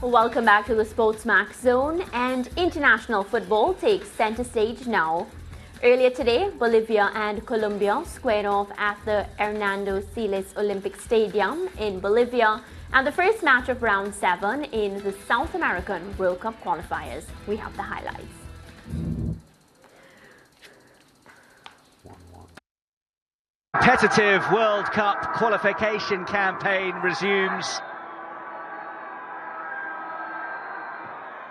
Welcome back to the SportsMax zone, and international football takes center stage now. Earlier today, Bolivia and Colombia squared off at the Hernando Siles Olympic Stadium in Bolivia, and the first match of round 7 in the South American World Cup qualifiers. We have the highlights. Competitive World Cup qualification campaign resumes.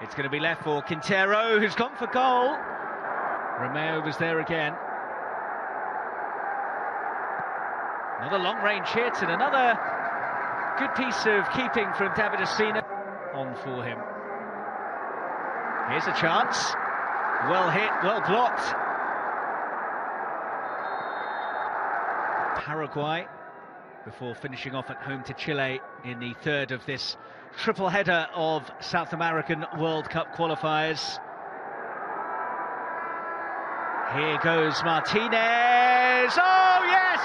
It's going to be left for Quintero, who's gone for goal. Romeo was there again. Another long-range hit and another good piece of keeping from David Ospina. On for him. Here's a chance. Well hit, well blocked. Paraguay before finishing off at home to Chile in the third of this triple header of South American World Cup qualifiers. Here goes Martinez. Oh yes!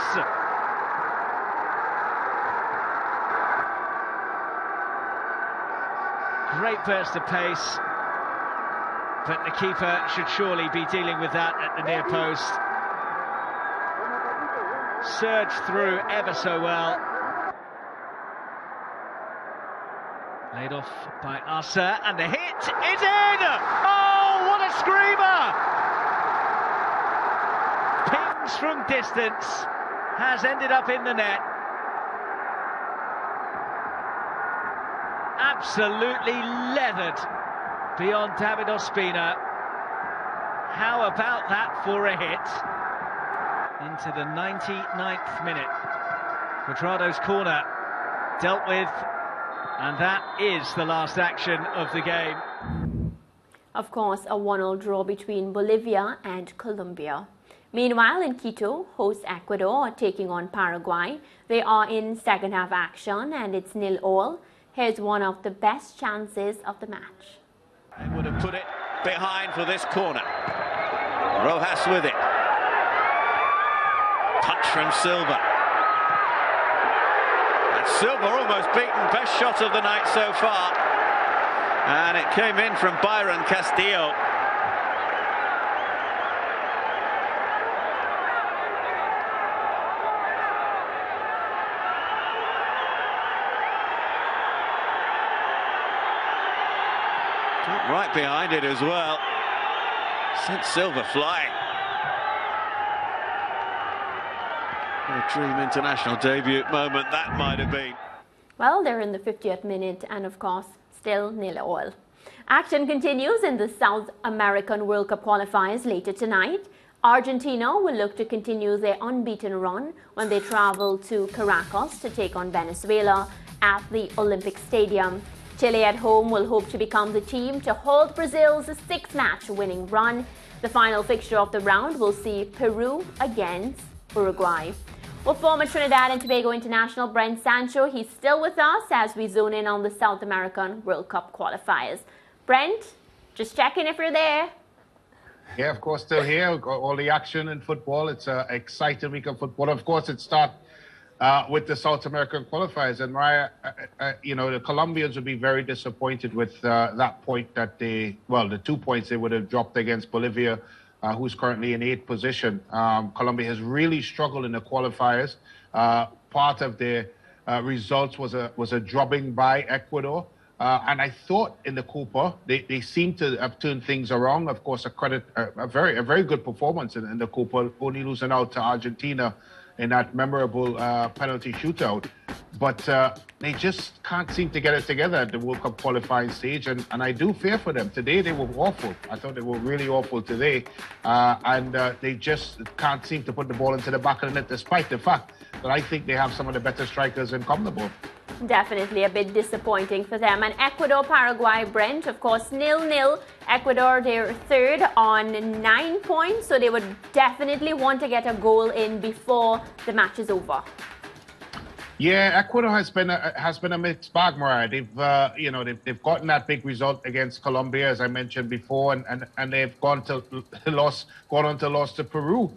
Great burst of pace, but the keeper should surely be dealing with that at the near post. Surged through ever so well. Laid off by Asa, and the hit is in! Oh, what a screamer! Pings from distance, has ended up in the net. Absolutely leathered beyond David Ospina. How about that for a hit? Into the 99th minute. Quadrado's corner dealt with, and that is the last action of the game. Of course, a 1-1 draw between Bolivia and Colombia. Meanwhile, in Quito, host Ecuador are taking on Paraguay. They are in second half action and it's 0-0. Here's one of the best chances of the match. They would have put it behind for this corner. Rojas with it. Touch from Silva. And Silva almost beaten, best shot of the night so far. And it came in from Byron Castillo. Right behind it as well. Sent Silva flying. What a dream international debut moment that might have been. Well, they're in the 50th minute and of course still 0-0. Action continues in the South American World Cup qualifiers later tonight. Argentina will look to continue their unbeaten run when they travel to Caracas to take on Venezuela at the Olympic Stadium. Chile at home will hope to become the team to hold Brazil's 6-match winning run. The final fixture of the round will see Peru against Uruguay. Well, former Trinidad and Tobago international Brent Sancho, he's still with us as we zone in on the South American World Cup qualifiers. Brent, just checking if you're there. Yeah, of course, still here. We've got all the action in football. It's an exciting week of football. Of course, it starts with the South American qualifiers. And Mariah, the Colombians would be very disappointed with that point that the 2 points they would have dropped against Bolivia, who's currently in 8th position. Colombia has really struggled in the qualifiers. Part of their results was a drubbing by Ecuador. And I thought in the Copa, they seem to have turned things around. Of course, a very good performance in the Copa, only losing out to Argentina in that memorable penalty shootout. But they just can't seem to get it together at the World Cup qualifying stage, and I do fear for them. Today they were awful. I thought they were really awful today, and they just can't seem to put the ball into the back of the net, despite the fact that I think they have some of the better strikers in CONMEBOL. Definitely a bit disappointing for them. And Ecuador, Paraguay, Brent, of course, 0-0. Ecuador, they're third on 9 points, so they would definitely want to get a goal in before the match is over. Yeah, Ecuador has been a mixed bag, Mariah. They've gotten that big result against Colombia, as I mentioned before, and they've gone on to loss to Peru,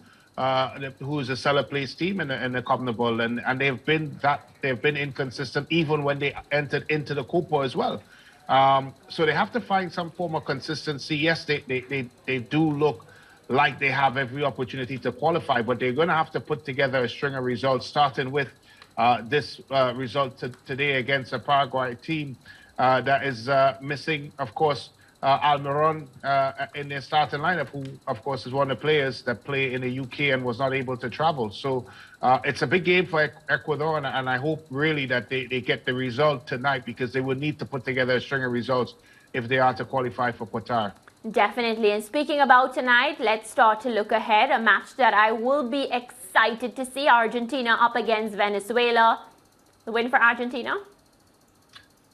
who is a cellar place team in the CONMEBOL, and they've been inconsistent even when they entered into the Copa as well. So they have to find some form of consistency. Yes, they do look like they have every opportunity to qualify, but they're going to have to put together a string of results, starting with this result today against a Paraguay team that is missing, of course, Almiron in their starting lineup, who, of course, is one of the players that play in the UK and was not able to travel. So it's a big game for Ecuador, and I hope really that they get the result tonight, because they would need to put together a string of results if they are to qualify for Qatar. Definitely. And speaking about tonight, let's start to look ahead. A match that I will be excited to see, Argentina up against Venezuela. The win for Argentina?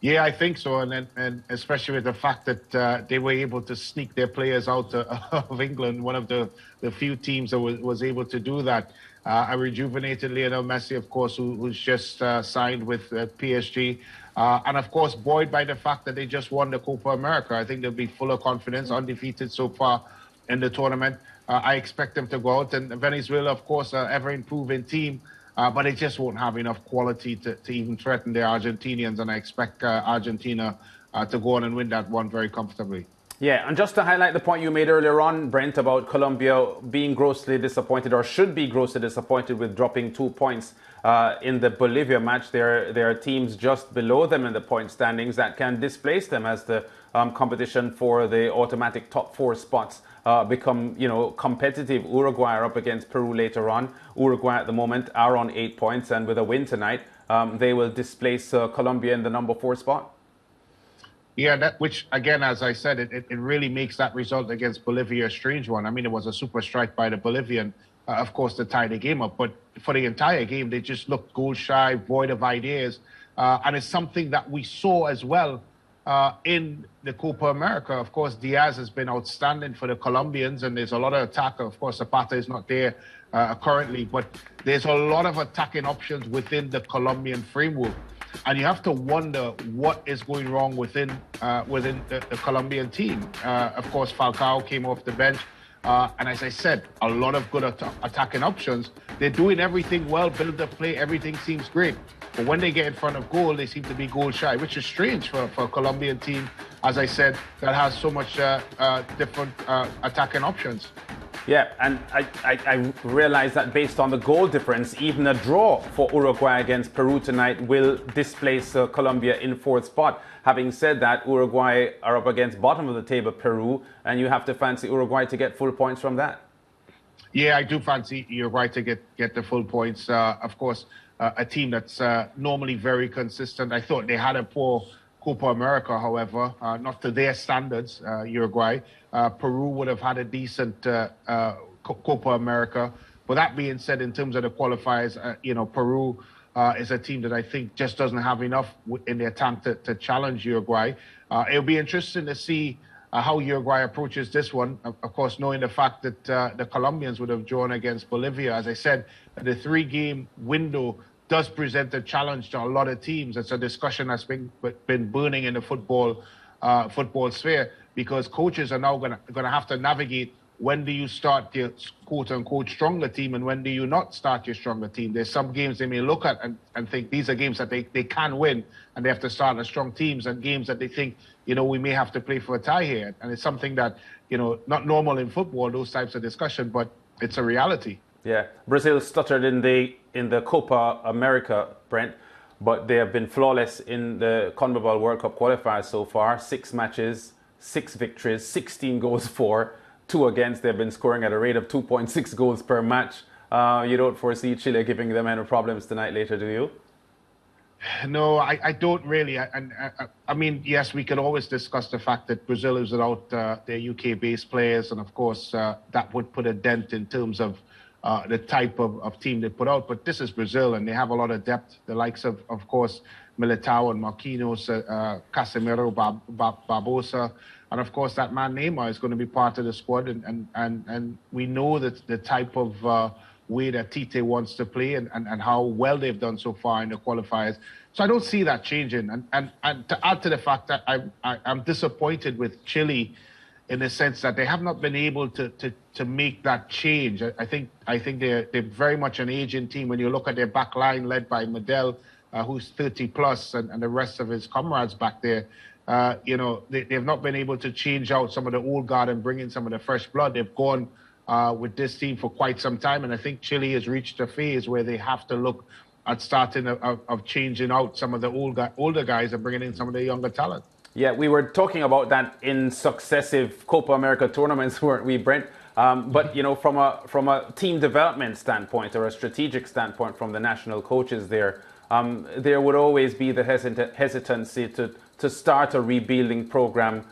Yeah, I think so, and especially with the fact that they were able to sneak their players out of England, one of the few teams that was able to do that. A rejuvenated Lionel Messi, of course, who's just signed with PSG. And of course, buoyed by the fact that they just won the Copa America. I think they'll be full of confidence, undefeated so far in the tournament. I expect them to go out. And Venezuela, of course, an ever-improving team, but they just won't have enough quality to even threaten the Argentinians. And I expect Argentina to go on and win that one very comfortably. Yeah, and just to highlight the point you made earlier on, Brent, about Colombia being grossly disappointed, or should be grossly disappointed, with dropping 2 points in the Bolivia match. There are teams just below them in the point standings that can displace them as the competition for the automatic top 4 spots become, competitive. Uruguay are up against Peru later on. Uruguay at the moment are on 8 points, and with a win tonight, they will displace Colombia in the number 4 spot. Yeah, which, again, as I said, it really makes that result against Bolivia a strange one. I mean, it was a super strike by the Bolivian, of course, to tie the game up. But for the entire game, they just looked goal shy, void of ideas. And it's something that we saw as well in the Copa America. Of course, Diaz has been outstanding for the Colombians, and there's a lot of attack. Of course, Zapata is not there currently, but there's a lot of attacking options within the Colombian framework. And you have to wonder what is going wrong within the Colombian team. Of course, Falcao came off the bench. And as I said, a lot of good attacking options. They're doing everything well, build the play, everything seems great. But when they get in front of goal, they seem to be goal shy, which is strange for a Colombian team, as I said, that has so much different attacking options. Yeah, and I realize that based on the goal difference, even a draw for Uruguay against Peru tonight will displace Colombia in 4th spot. Having said that, Uruguay are up against bottom of the table Peru, and you have to fancy Uruguay to get full points from that. Yeah, I do fancy Uruguay to get the full points. Of course, a team that's normally very consistent. I thought they had a poor Copa America, however, not to their standards, Uruguay. Peru would have had a decent Copa America. But that being said, in terms of the qualifiers, Peru is a team that I think just doesn't have enough in the attempt to challenge Uruguay. It'll be interesting to see how Uruguay approaches this one. Of course, knowing the fact that the Colombians would have drawn against Bolivia. As I said, the 3-game window does present a challenge to a lot of teams. It's a discussion that's been burning in the football sphere, because coaches are now going to have to navigate, when do you start your quote-unquote stronger team and when do you not start your stronger team. There's some games they may look at and think these are games that they can win, and they have to start as strong teams, and games that they think, we may have to play for a tie here. And it's something that, not normal in football, those types of discussion, but it's a reality. Yeah, Brazil stuttered in the Copa America, Brent, but they have been flawless in the CONMEBOL World Cup qualifiers so far. 6 matches, 6 victories, 16 goals for, 2 against. They've been scoring at a rate of 2.6 goals per match. You don't foresee Chile giving them any problems tonight later, do you? No, I don't really. I mean, yes, we could always discuss the fact that Brazil is without their UK-based players, and of course that would put a dent in terms of the type of team they put out. But this is Brazil, and they have a lot of depth. The likes of course, Militao and Marquinhos, Casemiro, Barbosa, and of course that man Neymar is going to be part of the squad. And we know that the type of way that Tite wants to play, and how well they've done so far in the qualifiers. So I don't see that changing. And to add to the fact that I'm disappointed with Chile, in the sense that they have not been able to make that change. I think they're very much an aging team. When you look at their back line led by Medel, who's 30 plus, and the rest of his comrades back there, they've not been able to change out some of the old guard and bring in some of the fresh blood. They've gone with this team for quite some time, and I think Chile has reached a phase where they have to look at starting of changing out some of the older guys and bringing in some of the younger talent. Yeah, we were talking about that in successive Copa America tournaments, weren't we, Brent? But from a team development standpoint or a strategic standpoint from the national coaches there would always be the hesitancy to start a rebuilding program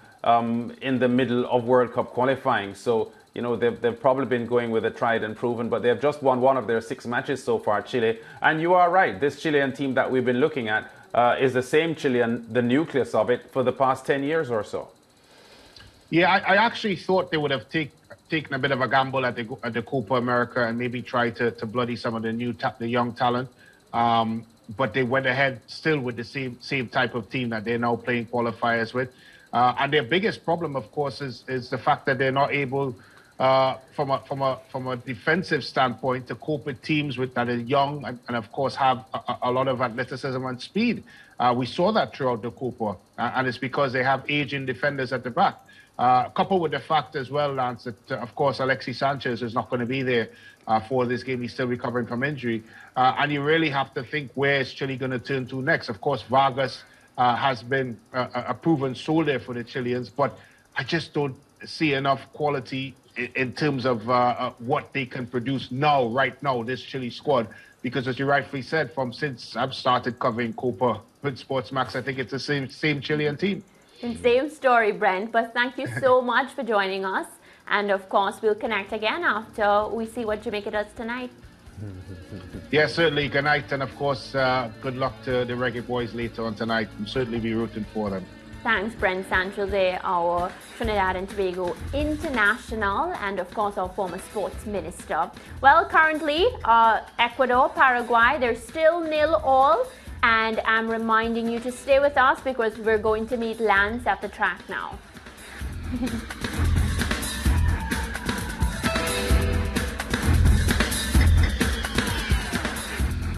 in the middle of World Cup qualifying. So they've probably been going with a tried and proven, but they've just won one of their 6 matches so far, Chile. And you are right, this Chilean team that we've been looking at is the same Chilean, the nucleus of it, for the past 10 years or so. Yeah, I actually thought they would have taken a bit of a gamble at the Copa America and maybe try to bloody some of the young talent. But they went ahead still with the same type of team that they're now playing qualifiers with. And their biggest problem, of course, is the fact that they're not able, from a defensive standpoint, to cope with teams that are young and of course have a lot of athleticism and speed. We saw that throughout the Copa, and it's because they have aging defenders at the back. Coupled with the fact as well, Lance, that of course Alexis Sanchez is not going to be there for this game. He's still recovering from injury, and you really have to think, where is Chile going to turn to next? Of course, Vargas has been a proven soldier for the Chileans, but I just don't see enough quality in terms of what they can produce right now, this Chile squad. Because as you rightfully said, since I've started covering Copa with SportsMax, I think it's the same Chilean team. And same story, Brent, but thank you so much for joining us. And of course, we'll connect again after we see what Jamaica does tonight. Yeah, certainly. Good night. And of course, good luck to the Reggae Boys later on tonight. I'll certainly be rooting for them. Thanks, Brent Sancho there, our Trinidad and Tobago international, and of course our former sports minister. Well, currently, Ecuador, Paraguay, they're still 0-0. And I'm reminding you to stay with us because we're going to meet Lance at the track now.